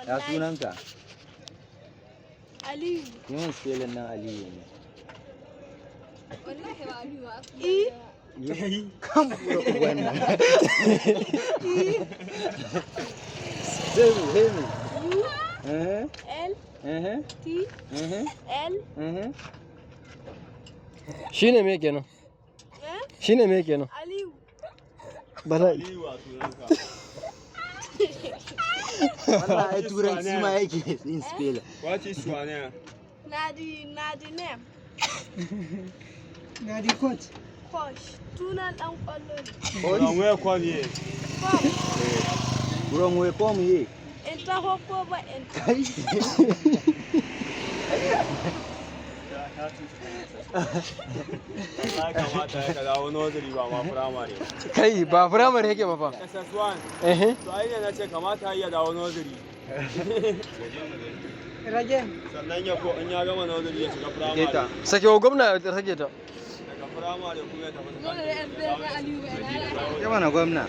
Ya sunanka? Aliyu. Yi min spelling nan Aliyu ne. Wallahi ba Aliyu ba. I. Yi kan wannan. Sai mu. U. L. T. L. Shine me kenan? Shine me kenan? Aliyu. Bala. Aliyu a sunanka. Wallahi turanci ma yake yin spelling. What is your name? Nadi name. Nadi coach. Coach. Tunan dan kwallo ne. From where come you? From where come you? In taho ko ba in Kai. Ya kamata ya ka dawo nursery ba ma primary. Kai ba firamare yake ba fa. SS1. Eh. To ai ne na ce kamata ya dawo nursery. Rage. Sannan ya ko in ya gama nursery ya shiga primary. Sake wa gwamna ya rage ta. Daga primary kuma ya tafi. Zo da yan Aliyu ba. Ya mana gwamna.